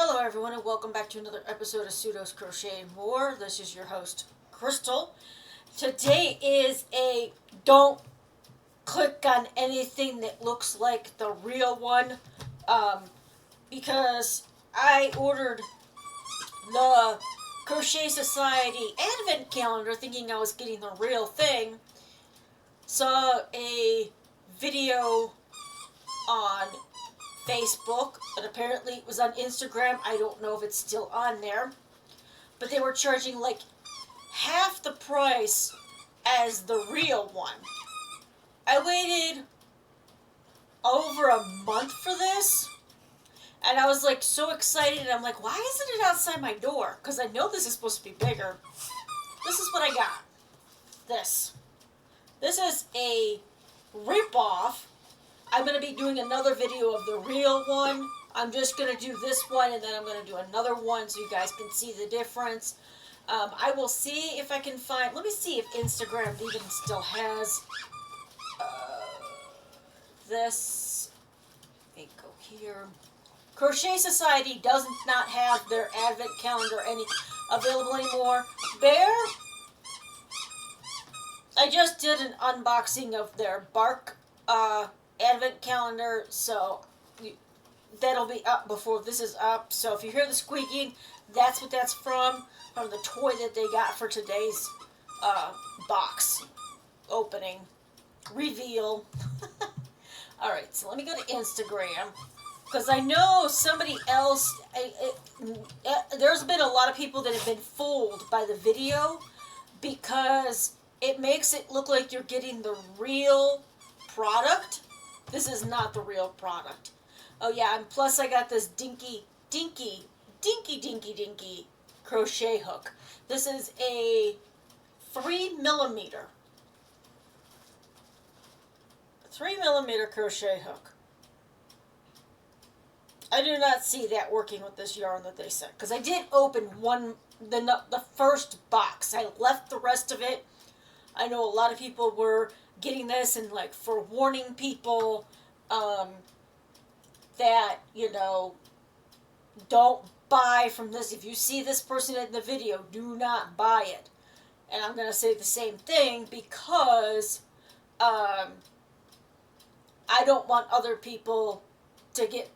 Hello everyone and welcome back to another episode of Pseudos Crochet and More. This is your host, Crystal. Today is a don't click on anything that looks like the real one because I ordered the Crochet Society Advent Calendar thinking I was getting the real thing. Saw a video on Facebook, and apparently it was on Instagram. I don't know if it's still on there. But they were charging like half the price as the real one. I waited over a month for this, and I was like so excited. I'm like, why isn't it outside my door? Because I know this is supposed to be bigger. This is what I got. This. This is a rip-off. I'm going to be doing another video of the real one. I'm just going to do this one, and then I'm going to do another one so you guys can see the difference. I will see if I can find... Let me see if Instagram even still has this. Let me go here. Crochet Society does not have their advent calendar available anymore. Bear? I just did an unboxing of their bark advent calendar, so that'll be up before this is up. So if you hear the squeaking, that's what that's from the toy that they got for today's box opening reveal. All right, so let me go to Instagram because I know somebody else. There's been a lot of people that have been fooled by the video because it makes it look like you're getting the real product. This is not the real product. Oh yeah, and plus I got this dinky crochet hook. This is a 3mm crochet hook. I do not see that working with this yarn that they sent, because I did open the first box. I left the rest of it. I know a lot of people were getting this and like for warning people that, you know, don't buy from this. If you see this person in the video, do not buy it. And I'm going to say the same thing because I don't want other people to get,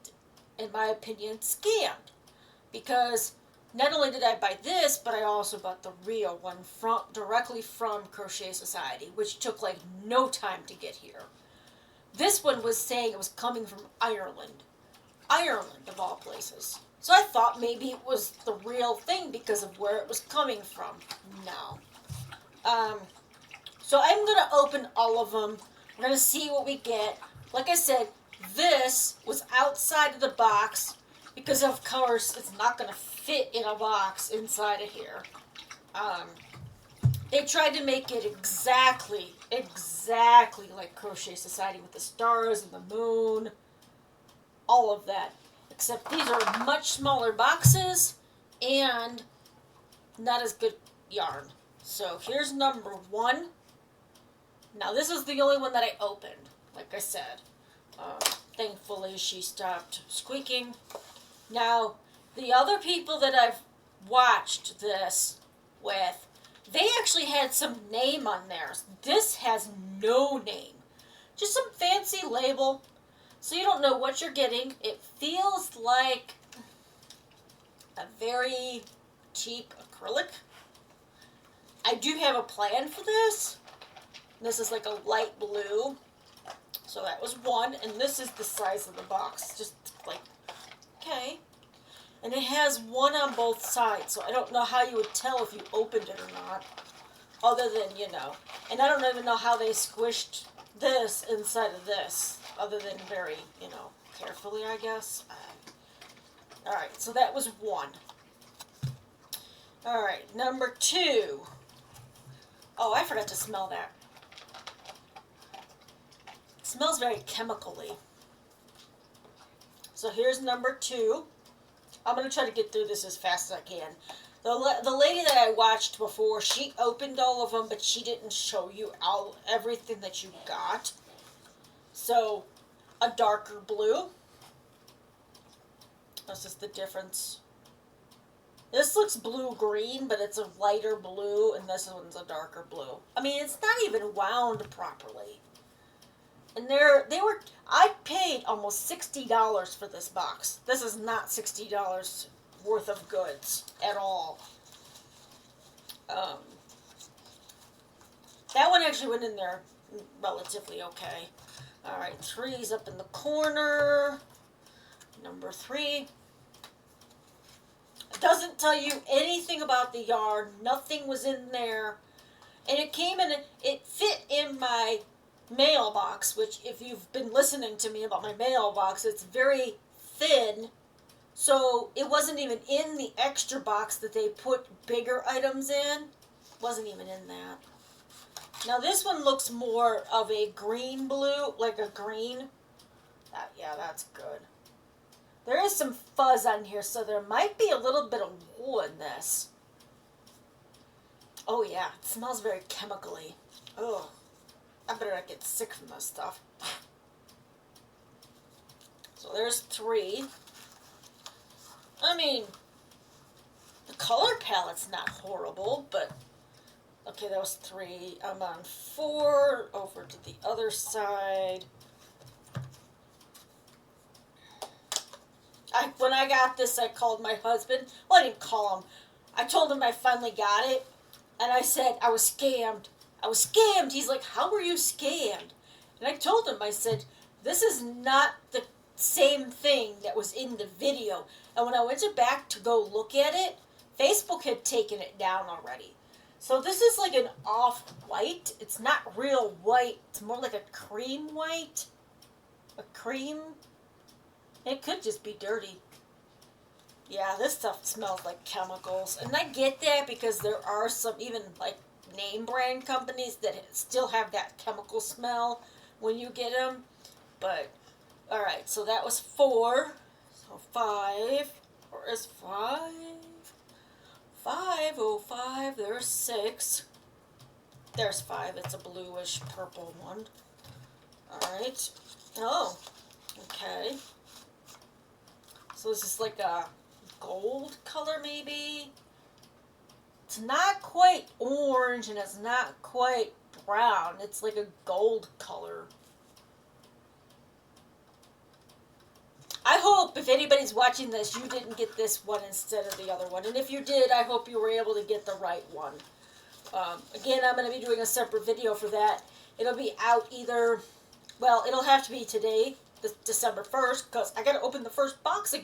in my opinion, scammed. Because not only did I buy this, but I also bought the real one directly from Crochet Society, which took like no time to get here. This one was saying it was coming from Ireland. Ireland, of all places. So I thought maybe it was the real thing because of where it was coming from. No. So I'm going to open all of them. We're going to see what we get. Like I said, this was outside of the box because, of course, it's not going to fit in a box inside of here. They tried to make it exactly like Crochet Society with the stars and the moon, all of that. Except these are much smaller boxes and not as good yarn. So here's number one. Now this is the only one that I opened, like I said. Thankfully she stopped squeaking. Now, the other people that I've watched this with, they actually had some name on theirs. This has no name. Just some fancy label. So you don't know what you're getting. It feels like a very cheap acrylic. I do have a plan for this. This is like a light blue. So that was one. And this is the size of the box. Just like, okay. And it has one on both sides, so I don't know how you would tell if you opened it or not, other than, you know. And I don't even know how they squished this inside of this, other than very, you know, carefully, I guess. Alright, so that was one. Alright, number two. Oh, I forgot to smell that. It smells very chemically. So here's number two. I'm going to try to get through this as fast as I can. The lady that I watched before, she opened all of them, but she didn't show you everything that you got. So, a darker blue. That's just the difference. This looks blue-green, but it's a lighter blue, and this one's a darker blue. I mean, it's not even wound properly. And I paid almost $60 for this box. This is not $60 worth of goods at all. That one actually went in there relatively okay. Alright, 3's up in the corner. Number 3. It doesn't tell you anything about the yarn. Nothing was in there. And it came in, it fit in my mailbox, which if you've been listening to me about my mailbox, it's very thin. So it wasn't even in the extra box that they put bigger items in. Wasn't even in that. Now this one looks more of a green blue, like a green. Yeah, that's good. There is some fuzz on here, so there might be a little bit of wool in this. Oh yeah, it smells very chemically. Ugh. I better not get sick from this stuff. So there's 3. I mean, the color palette's not horrible, but... Okay, that was 3. I'm on 4, over to the other side. When I got this, I called my husband. Well, I didn't call him. I told him I finally got it, and I said I was scammed. I was scammed. He's like, how were you scammed? And I told him, I said, this is not the same thing that was in the video. And when I went back to go look at it, Facebook had taken it down already. So this is like an off-white. It's not real white. It's more like a cream white. A cream. It could just be dirty. Yeah, this stuff smells like chemicals. And I get that because there are some even like name brand companies that still have that chemical smell when you get them. But, alright, so that was 4. So 5. Where is 5? 5, oh 5, there's 6. There's 5, it's a bluish purple one. Alright. Oh, okay. So this is like a gold color maybe. It's not quite orange and it's not quite brown. It's like a gold color. I hope if anybody's watching this, you didn't get this one instead of the other one. And if you did, I hope you were able to get the right one. Again, I'm going to be doing a separate video for that. It'll be out either, well, it'll have to be today, December 1st, because I got to open the first box.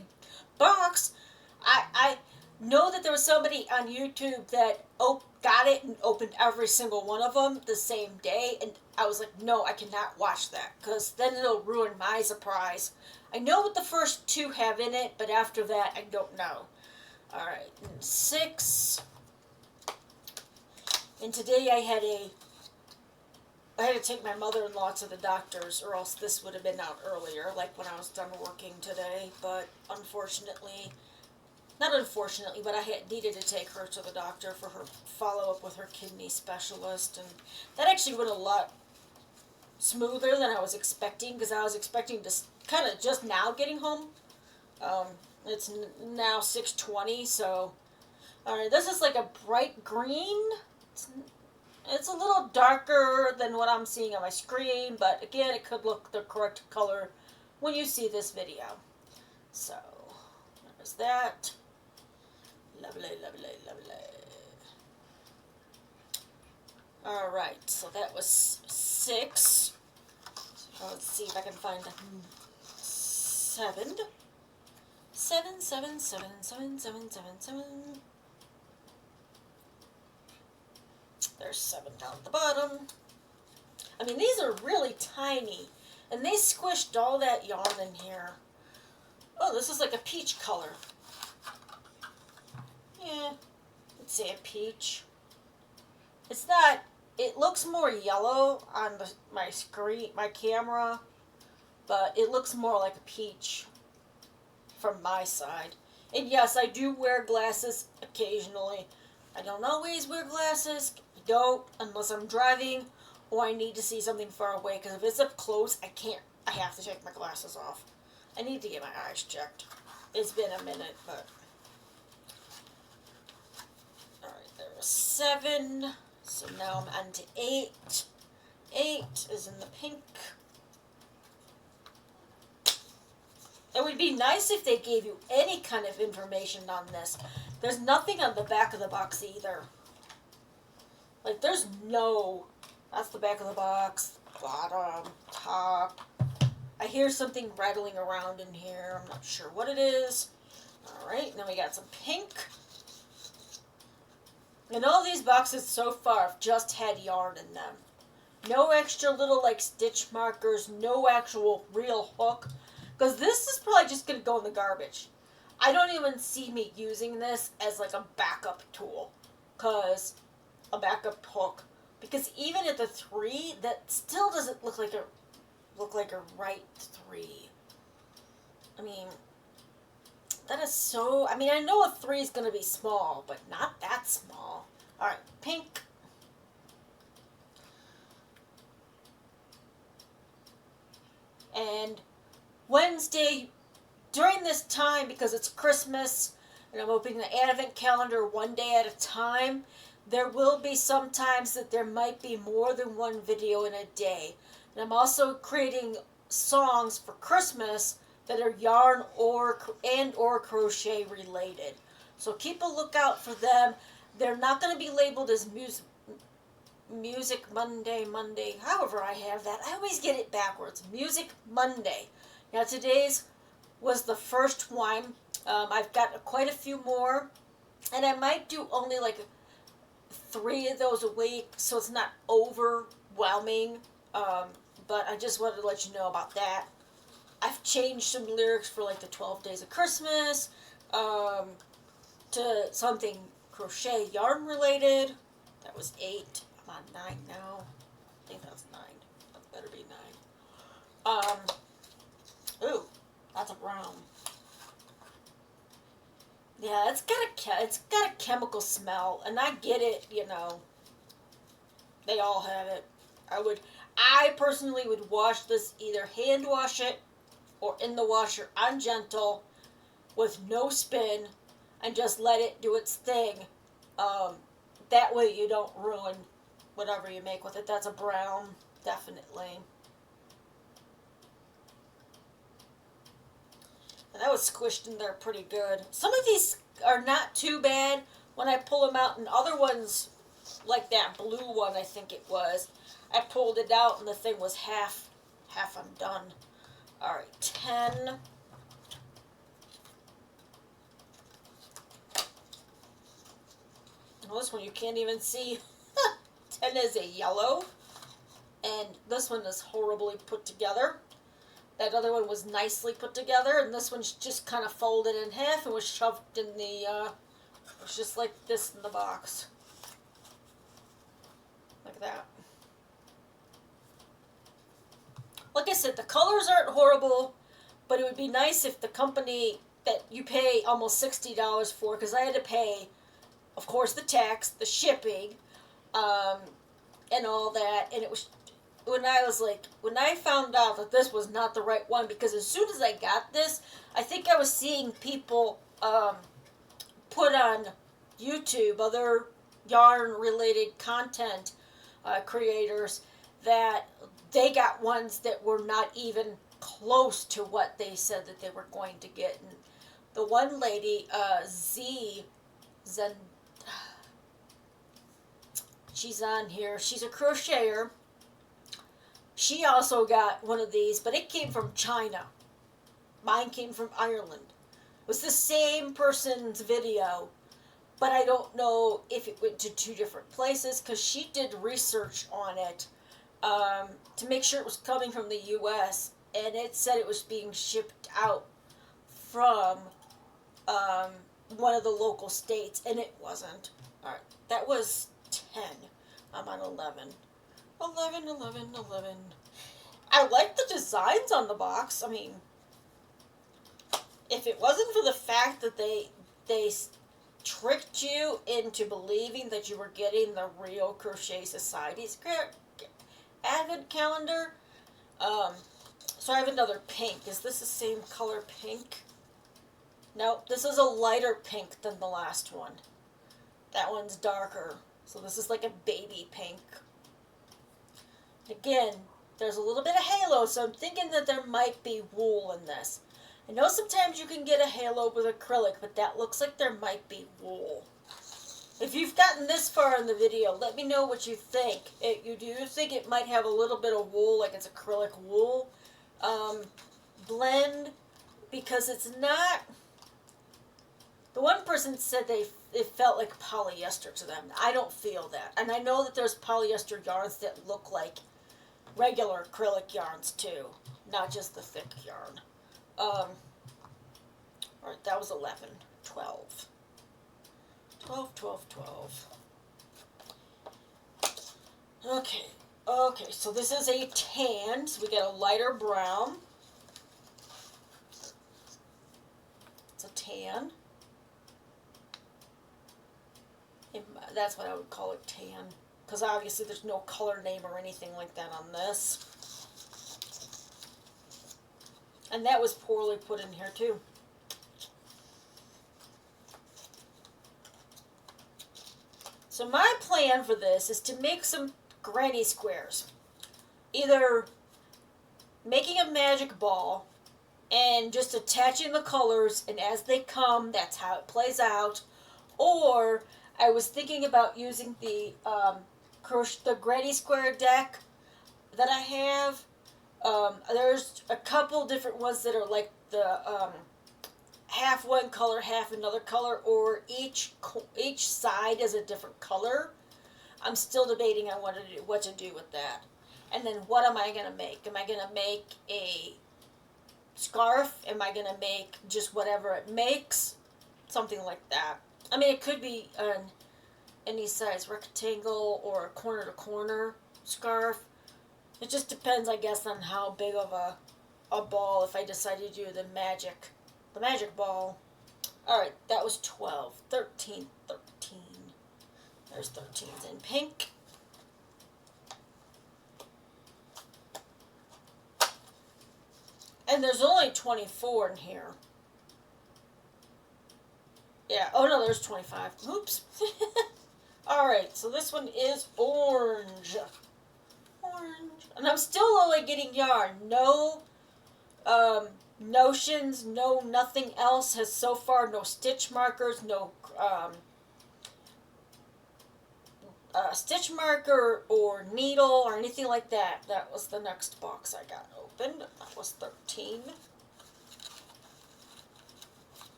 I know that there was somebody on YouTube that got it and opened every single one of them the same day. And I was like, no, I cannot watch that, because then it'll ruin my surprise. I know what the first 2 have in it, but after that, I don't know. Alright, 6. And today I had to take my mother-in-law to the doctor's, or else this would have been out earlier, like when I was done working today. But unfortunately, not unfortunately, but I needed to take her to the doctor for her follow-up with her kidney specialist. And that actually went a lot smoother than I was expecting, because I was expecting to kind of just now getting home. It's now 6:20, so alright, this is like a bright green. It's a little darker than what I'm seeing on my screen, but again, it could look the correct color when you see this video. So there's that. Lovely, lovely, lovely. Alright, so that was 6. So let's see if I can find 7. 7, 7, 7, 7, 7, 7, 7. There's 7 down at the bottom. I mean, these are really tiny. And they squished all that yarn in here. Oh, this is like a peach color. Yeah, let's say a peach. It's not, it looks more yellow on my screen, my camera, but it looks more like a peach from my side. And yes, I do wear glasses occasionally. I don't always wear glasses. I don't unless I'm driving or I need to see something far away, because if it's up close, I have to take my glasses off. I need to get my eyes checked. It's been a minute, but all right, there was 7. So now I'm on to 8. 8 is in the pink. It would be nice if they gave you any kind of information on this. There's nothing on the back of the box either. Like, there's no... That's the back of the box, bottom, top. I hear something rattling around in here. I'm not sure what it is. Alright, now we got some pink. And all these boxes so far have just had yarn in them. No extra little, like, stitch markers. No actual real hook. Because this is probably just going to go in the garbage. I don't even see me using this as, like, a backup tool. Because... a backup hook. Because even at the 3, that still doesn't look like a right 3. I mean, that is so... I mean, I know a 3 is going to be small, but not that small. Alright, pink. And Wednesday, during this time, because it's Christmas, and I'm opening the advent calendar one day at a time, there will be some times that there might be more than one video in a day. And I'm also creating songs for Christmas that are yarn or crochet related. So keep a lookout for them. They're not going to be labeled as Music Monday, however I have that. I always get it backwards. Music Monday. Now today's was the first one. I've got quite a few more. And I might do only like 3 of those a week, so it's not overwhelming. But I just wanted to let you know about that. I've changed some lyrics for like the 12 Days of Christmas to something crochet yarn related. That was 8. I'm on 9 now. I think that's 9. That better be 9. Ooh, that's a brown. Yeah, it's got a chemical smell, and I get it, you know. They all have it. I personally would wash this, either hand wash it or in the washer on gentle with no spin and just let it do its thing. That way you don't ruin whatever you make with it. That's a brown, definitely. And that was squished in there pretty good. Some of these are not too bad when I pull them out, and other ones, like that blue one I think it was, I pulled it out and the thing was half undone. Alright, 10. Well, this one you can't even see. 10 is a yellow. And this one is horribly put together. That other one was nicely put together, and this one's just kind of folded in half and was shoved in the, it was just like this in the box. Like that. Like I said, the colors aren't horrible, but it would be nice if the company that you pay almost $60 for, because I had to pay, of course, the tax, the shipping, and all that, and it was... when I found out that this was not the right one, because as soon as I got this, I think I was seeing people put on YouTube, other yarn-related content creators, that they got ones that were not even close to what they said that they were going to get. And the one lady, she's on here. She's a crocheter. She also got one of these, but it came from China. Mine came from Ireland. It was the same person's video, but I don't know if it went to 2 different places, because she did research on it to make sure it was coming from the U.S., and it said it was being shipped out from one of the local states, and it wasn't. Alright, that was 10. I'm on 11. 11. I like the designs on the box. I mean, if it wasn't for the fact that they tricked you into believing that you were getting the real Crochet Society's advent calendar. So I have another pink. Is this the same color pink? No, this is a lighter pink than the last one. That one's darker. So this is like a baby pink. Again, there's a little bit of halo, so I'm thinking that there might be wool in this. I know sometimes you can get a halo with acrylic, but that looks like there might be wool. If you've gotten this far in the video, let me know what you think. You do think it might have a little bit of wool, like it's acrylic wool blend, because it's not. The one person said it felt like polyester to them. I don't feel that. And I know that there's polyester yarns that look like regular acrylic yarns too, not just the thick yarn. Alright, that was 11, 12. 12, 12, 12. Okay, so this is a tan, so we get a lighter brown. It's a tan. That's what I would call it, tan. Because obviously there's no color name or anything like that on this. And that was poorly put in here too. So my plan for this is to make some granny squares. Either making a magic ball and just attaching the colors, and as they come, that's how it plays out. Or I was thinking about using the granny square deck that I have. There's a couple different ones that are like the half one color, half another color, or each side is a different color. I'm still debating on what to do with that. And then what am I going to make? Am I going to make a scarf? Am I going to make just whatever it makes? Something like that. I mean, it could be any size rectangle or a corner to corner scarf. It just depends, I guess, on how big of a ball, if I decide to do the magic ball. Alright, that was 12. 13. There's 13s in pink. And there's only 24 in here. Yeah, oh no, there's 25. Oops. Alright, so this one is orange. And I'm still only getting yarn. No notions, no nothing else has so far, no stitch markers, no stitch marker or needle or anything like that. That was the next box I got opened. That was 13.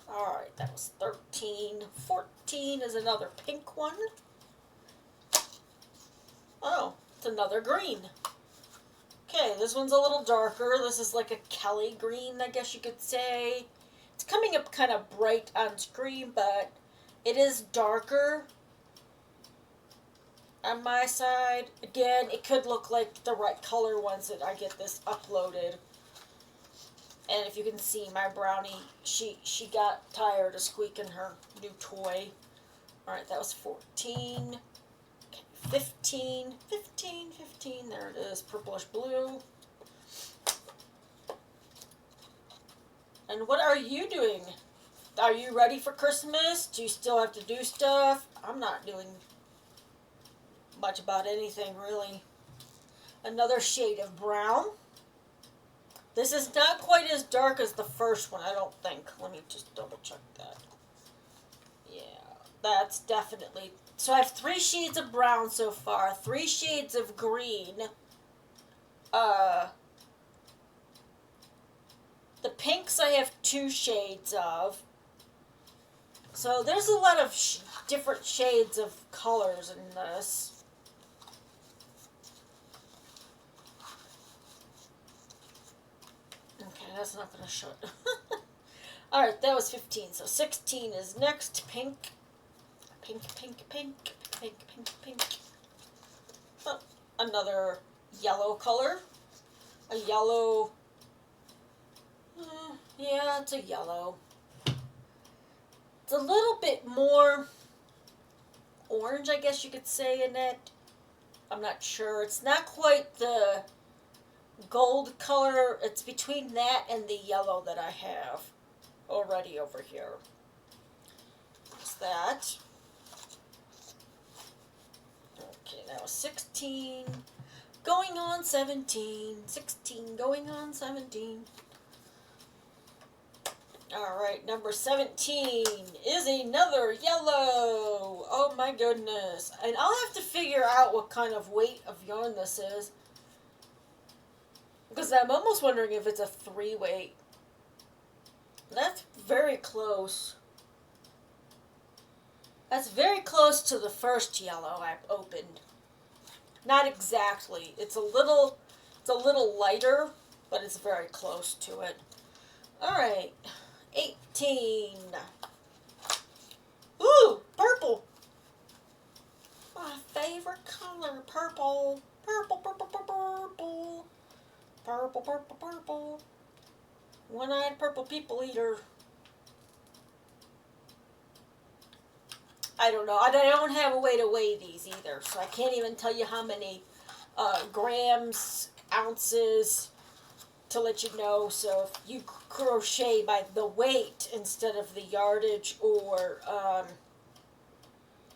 Alright, that was 13. 14 is another pink one. Oh, it's another green. Okay, this one's a little darker. This is like a Kelly green, I guess you could say. It's coming up kind of bright on screen, but it is darker on my side. Again, it could look like the right color once that I get this uploaded. And if you can see, my brownie, she got tired of squeaking her new toy. Alright, that was 14. Okay, 15. There it is, purplish blue. And what are you doing? Are you ready for Christmas? Do you still have to do stuff? I'm not doing much about anything, really. Another shade of brown. This is not quite as dark as the first one, I don't think. Let me just double check that. Yeah, that's definitely... So I have 3 shades of brown so far, 3 shades of green. The pinks I have 2 shades of. So there's a lot of different shades of colors in this. Okay, that's not going to show it. Alright, that was 15. So 16 is next. Pink. Pink. Oh, another yellow color. A yellow. Yeah, it's a yellow. It's a little bit more orange, I guess you could say, in it. I'm not sure. It's not quite the gold color. It's between that and the yellow that I have already over here. There's that. Okay, that was 16. Going on 17. 16 going on 17. Alright, number 17 is another yellow. Oh my goodness. And I'll have to figure out what kind of weight of yarn this is. Because I'm almost wondering if it's a 3 weight. That's very close. That's very close to the first yellow I opened. Not exactly. It's a little lighter, but it's very close to it. Alright. 18. Ooh, purple. My favorite color, purple. Purple, purple, purple, purple. Purple, purple, purple. One-eyed purple people eater. I don't know. I don't have a way to weigh these either, so I can't even tell you how many grams, ounces, to let you know. So if you crochet by the weight instead of the yardage or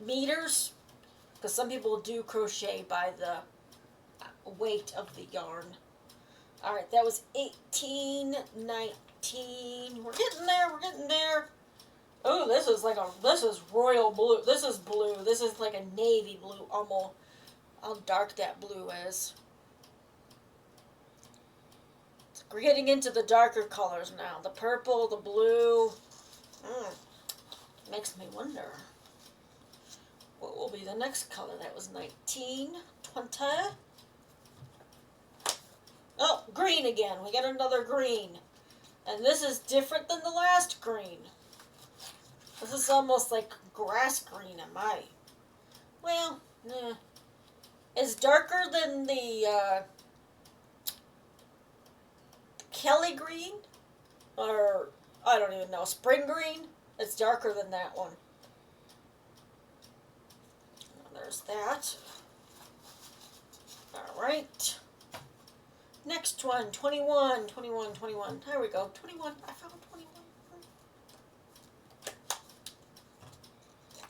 meters, because some people do crochet by the weight of the yarn. Alright, that was 18, 19. We're getting there, we're getting there. Oh, this is royal blue. This is blue. This is like a navy blue, almost. How dark that blue is. We're getting into the darker colors now. The purple, the blue. Makes me wonder what will be the next color. That was 19, 20. Oh, green again. We got another green. And this is different than the last green. This is almost like grass green in my... Well, it's darker than the Kelly green, or I don't even know, spring green. It's darker than that one. There's that. Alright. Next one, 21, 21, 21. There we go, 21. I found 21.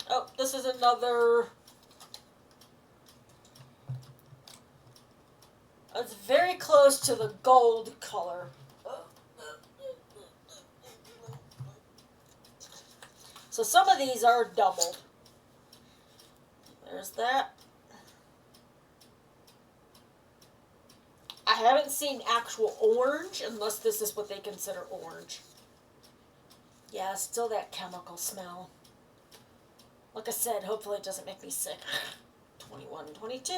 Oh, this is another... It's very close to the gold color. So some of these are doubled. There's that. I haven't seen actual orange, unless this is what they consider orange. Yeah, still that chemical smell. Like I said, hopefully it doesn't make me sick. 21, 22.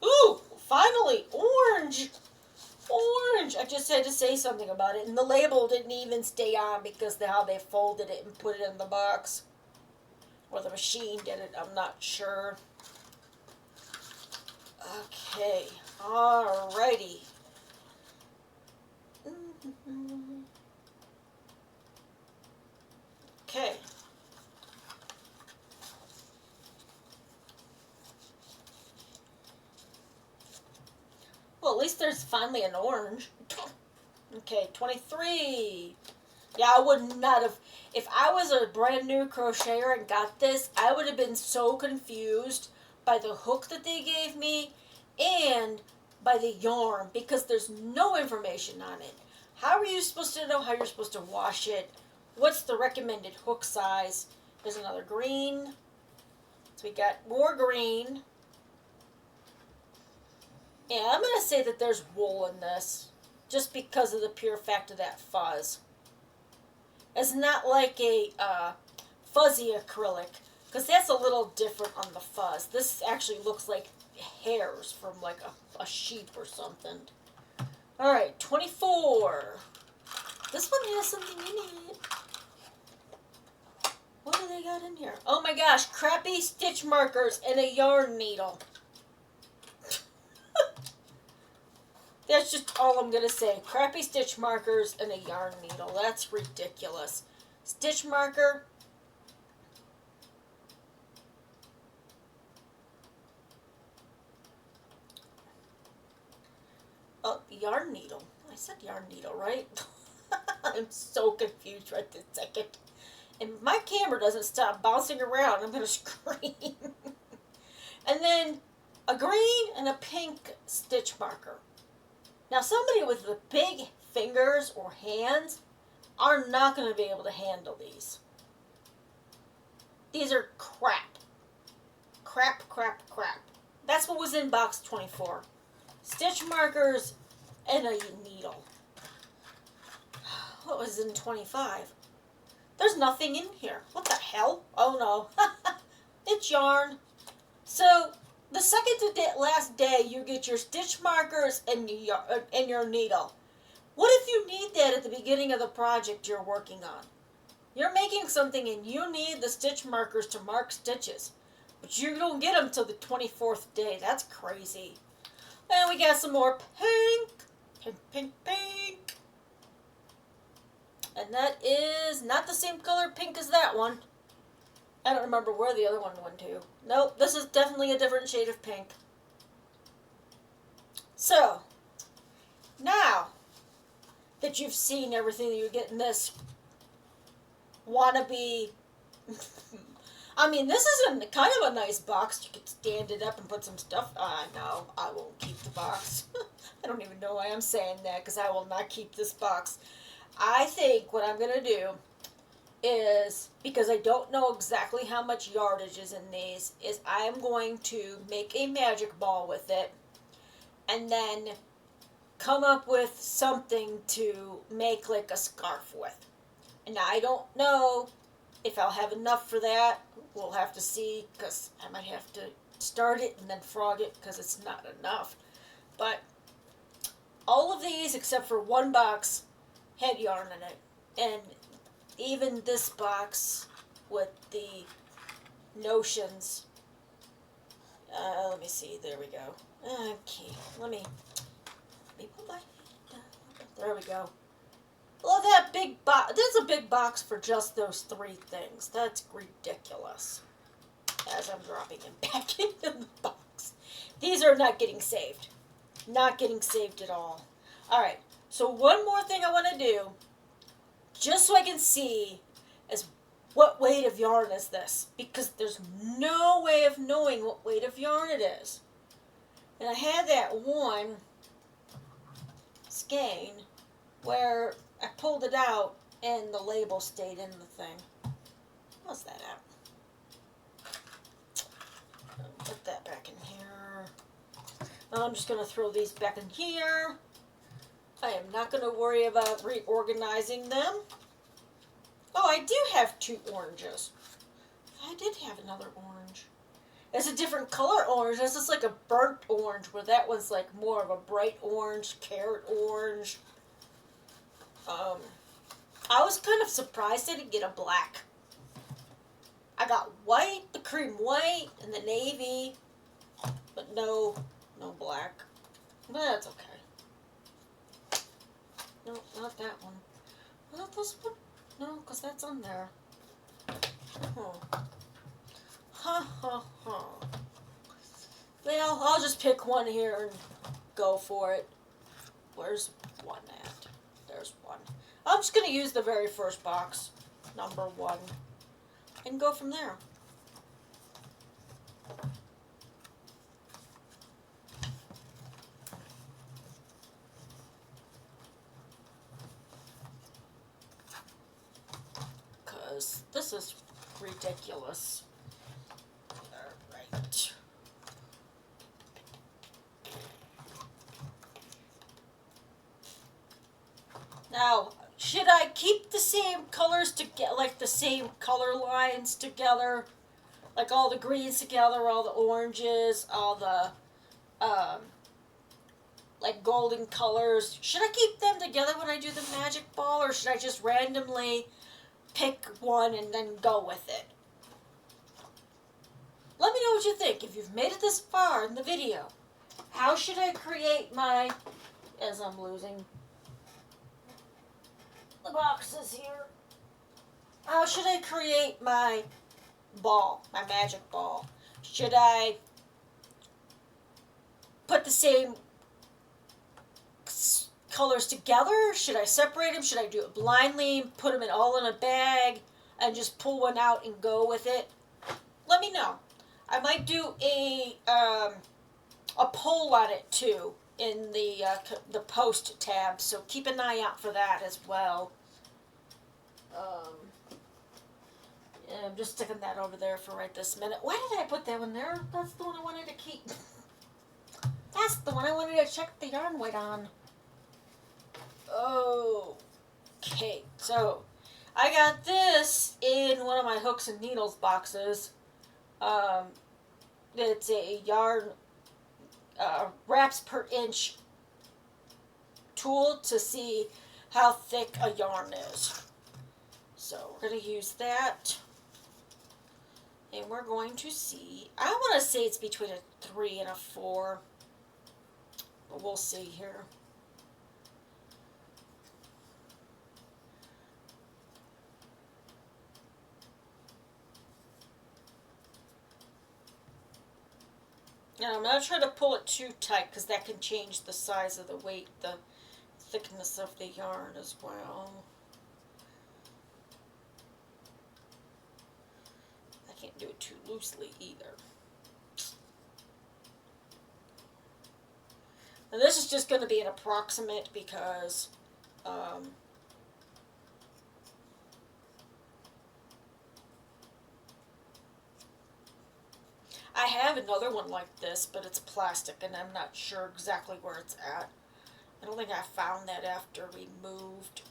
Ooh, finally, orange. Orange. I just had to say something about it. And the label didn't even stay on because of how they folded it and put it in the box. Or the machine did it, I'm not sure. Okay, alrighty. Okay. Well, at least there's finally an orange. Okay, 23. Yeah, I would not have... If I was a brand new crocheter and got this, I would have been so confused by the hook that they gave me and by the yarn because there's no information on it. How are you supposed to know how you're supposed to wash it? What's the recommended hook size? There's another green. So we got more green. Yeah, I'm going to say that there's wool in this just because of the pure fact of that fuzz. It's not like a fuzzy acrylic because that's a little different on the fuzz. This actually looks like hairs from like a sheep or something. Alright, 24. This one has something in it. What do they got in here? Oh my gosh, crappy stitch markers and a yarn needle. That's just all I'm going to say. Crappy stitch markers and a yarn needle. That's ridiculous. Stitch marker. yarn needle. I said yarn needle, right? I'm so confused right this second. And my camera doesn't stop bouncing around. I'm going to scream. And then a green and a pink stitch marker. Now somebody with the big fingers or hands are not going to be able to handle these. These are crap. Crap, crap, crap. That's what was in box 24. Stitch markers and a needle. What was in 25? There's nothing in here. What the hell? Oh no. It's yarn. So the second to last day, you get your stitch markers and your needle. What if you need that at the beginning of the project you're working on? You're making something and you need the stitch markers to mark stitches. But you don't get them till the 24th day. That's crazy. And we got some more pink. Pink, pink, pink. And that is not the same color pink as that one. I don't remember where the other one went to. Nope, this is definitely a different shade of pink. So, now that you've seen everything that you get in this wannabe... I mean, this is kind of a nice box. You could stand it up and put some stuff. No, I won't keep the box. I don't even know why I'm saying that, because I will not keep this box. I think what I'm going to do is, because I don't know exactly how much yardage is in these, is I am going to make a magic ball with it and then come up with something to make like a scarf with. And I don't know if I'll have enough for that. We'll have to see, because I might have to start it and then frog it because it's not enough. But all of these, except for one box, had yarn in it. And even this box with the notions. Let me see. There we go. Okay. Let me put my... There we go. Well, that big box, there's a big box for just those three things. That's ridiculous. As I'm dropping them back into the box. These are not getting saved. Not getting saved at all. Alright, so one more thing I want to do, just so I can see, is what weight of yarn is this? Because there's no way of knowing what weight of yarn it is. And I had that one skein where I pulled it out and the label stayed in the thing. What's that at? Put that back in here. I'm just going to throw these back in here. I am not going to worry about reorganizing them. Oh, I do have two oranges. I did have another orange. It's a different color orange. This is like a burnt orange, where that one's like more of a bright orange, carrot orange. I was kind of surprised I didn't get a black. I got white, the cream white, and the navy, but no black. But that's okay. No, not that one. Not this one? No, because that's on there. Ha ha ha. Well, I'll just pick one here and go for it. Where's one at? There's one. I'm just going to use the very first box, number 1, and go from there. Because this is ridiculous. Alright. Now, should I keep the same colors together, like the same color lines together? Like all the greens together, all the oranges, all the, like golden colors. Should I keep them together when I do the magic ball, or should I just randomly pick one and then go with it? Let me know what you think. If you've made it this far in the video, how should I create my, as I'm losing the boxes here, how should I create my ball, my magic ball? Should I put the same colors together? Should I separate them? Should I do it blindly, put them all in a bag, and just pull one out and go with it? Let me know. I might do a poll on it too in the post tab, so keep an eye out for that as well. Yeah, I'm just sticking that over there for right this minute. Why did I put that one there? That's the one I wanted to keep. That's the one I wanted to check the yarn weight on. Okay, so I got this in one of my hooks and needles boxes. It's a yarn wraps per inch tool to see how thick a yarn is. So we're going to use that. And we're going to see, I want to say it's between a 3 and a 4. But we'll see here. Now I'm not trying to pull it too tight because that can change the size of the weight, the thickness of the yarn as well. I can't do it too loosely either. And this is just going to be an approximate because I have another one like this, but it's plastic and I'm not sure exactly where it's at. I don't think I found that after we moved.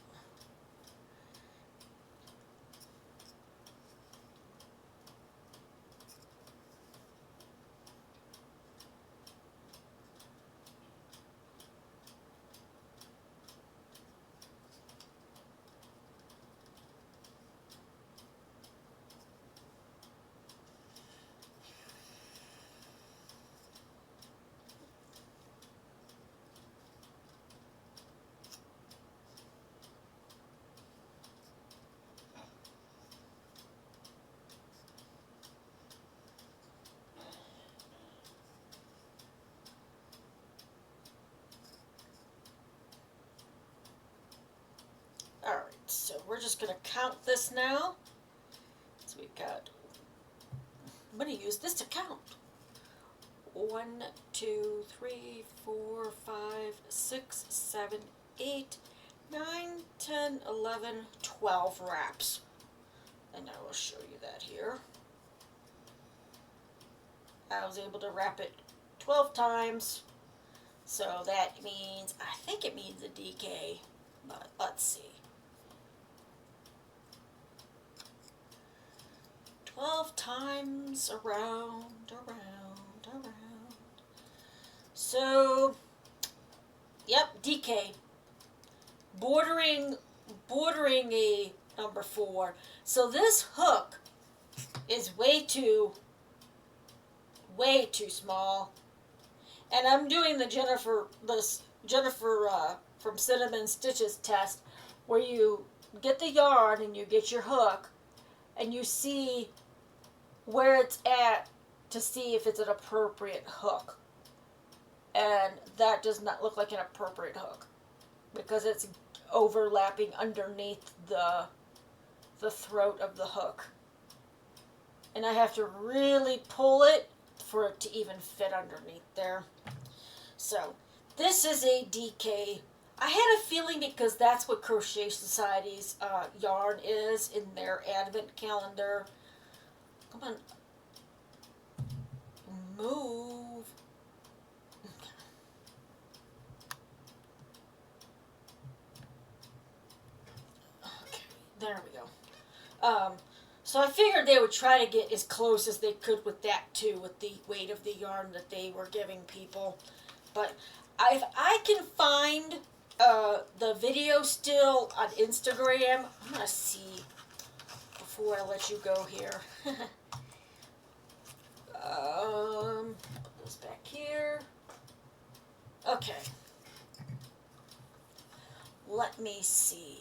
Alright, so we're just going to count this now. So we've got, I'm going to use this to count. 1, 2, 3, 4, 5, 6, 7, 8, 9, 10, 11, 12 wraps. And I will show you that here. I was able to wrap it 12 times. So that means, I think it means a DK, but let's see. 12 times around. So, yep, DK. Bordering a number 4. So this hook is way too small. And I'm doing the Jennifer from Cinnamon Stitches test, where you get the yarn and you get your hook and you see where it's at to see if it's an appropriate hook. And that does not look like an appropriate hook because it's overlapping underneath the throat of the hook. And I have to really pull it for it to even fit underneath there. So this is a DK. I had a feeling because that's what Crochet Society's yarn is in their advent calendar. Come on. Move. Okay, there we go. So I figured they would try to get as close as they could with that too, with the weight of the yarn that they were giving people. But if I can find the video still on Instagram, I'm going to see before I let you go here. Put this back here. Okay. Let me see.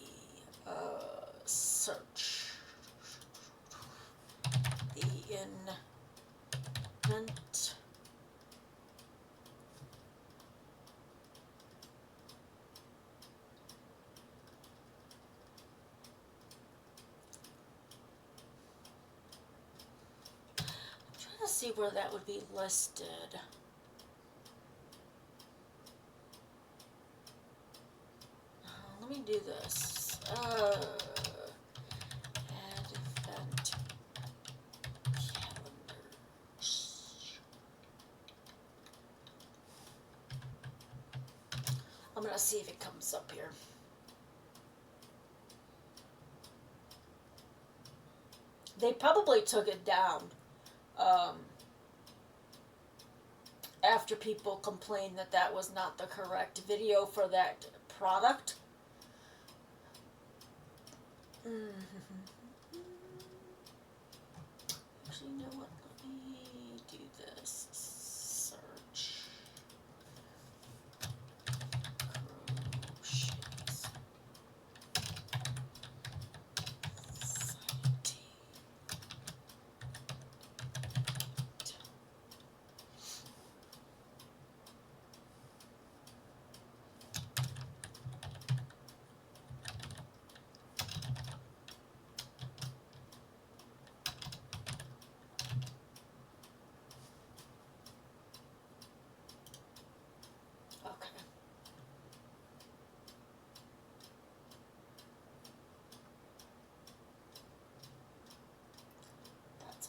Search. The invent. see where that would be listed. Let me do this. Advent calendars. I'm going to see if it comes up here. They probably took it down after people complained that that was not the correct video for that product. Actually, you know what? Let me do this. Search. Crochet.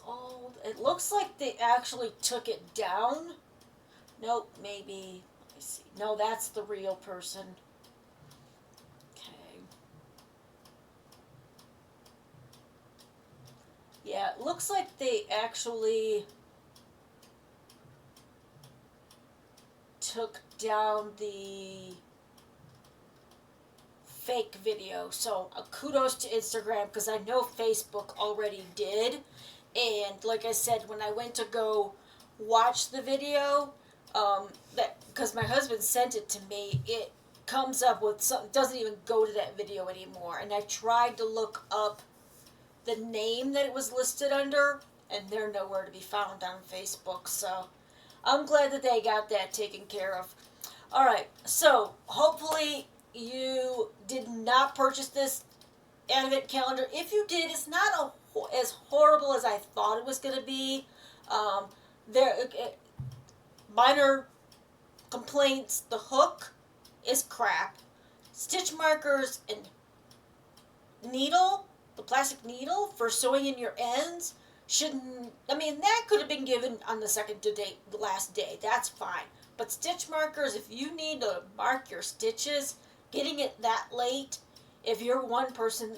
Old. It looks like they actually took it down. Nope, maybe. Let me see. No, that's the real person. Okay. Yeah, it looks like they actually took down the fake video. So kudos to Instagram, because I know Facebook already did. And like I said, when I went to go watch the video, that because my husband sent it to me, it comes up with something, doesn't even go to that video anymore. And I tried to look up the name that it was listed under, and they're nowhere to be found on Facebook. So I'm glad that they got that taken care of. All right, so hopefully you did not purchase this advent calendar. If you did, it's not as horrible as I thought it was going to be. Minor complaints. The hook is crap. Stitch markers and needle, the plastic needle for sewing in your ends, shouldn't. I mean, that could have been given on the last day. That's fine. But stitch markers, if you need to mark your stitches, getting it that late, if you're one person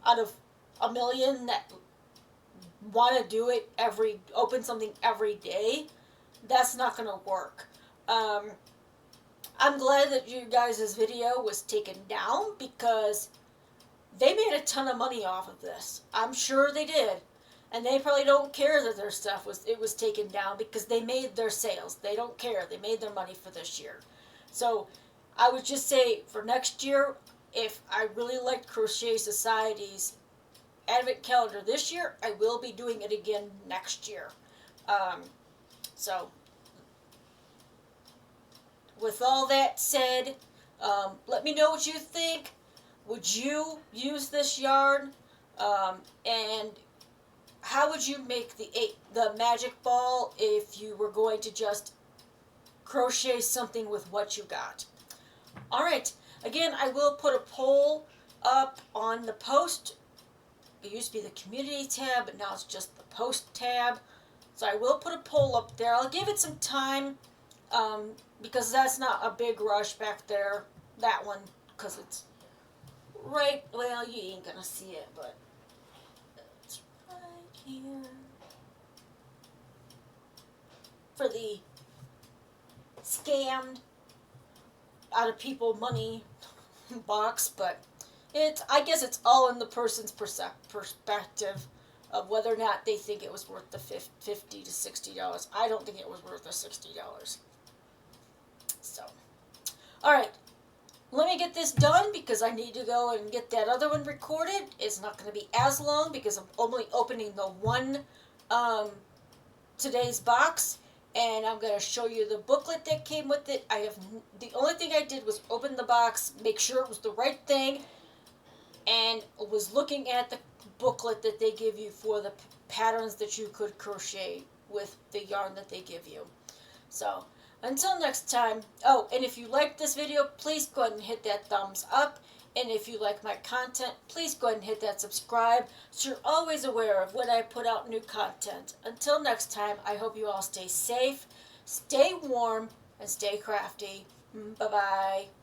out of a million that want to do it open something every day, that's not going to work. I'm glad that you guys' video was taken down, because they made a ton of money off of this. I'm sure they did. And they probably don't care that their stuff was taken down, because they made their sales. They don't care. They made their money for this year. So I would just say for next year, if I really liked Crochet Society's Advent calendar this year, I will be doing it again next year. So with all that said, let me know what you think. Would you use this yarn? And how would you make the magic ball if you were going to just crochet something with what you got? All right. Again, I will put a poll up on the post. It used to be the community tab, but now it's just the post tab. So I will put a poll up there. I'll give it some time, because that's not a big rush back there. That one, because it's right, well, you ain't gonna see it, but it's right here. For the scammed out of people money box, but I guess it's all in the person's perspective of whether or not they think it was worth the $50 to $60. I don't think it was worth the $60. So, all right, let me get this done, because I need to go and get that other one recorded. It's not going to be as long, because I'm only opening the one today's box, and I'm going to show you the booklet that came with it. The only thing I did was open the box, make sure it was the right thing, and was looking at the booklet that they give you for the patterns that you could crochet with the yarn that they give you. So until next time. Oh, and if you like this video, please go ahead and hit that thumbs up. And if you like my content, please go ahead and hit that subscribe so you're always aware of when I put out new content. Until next time, I hope you all stay safe, stay warm, and stay crafty. Bye-bye.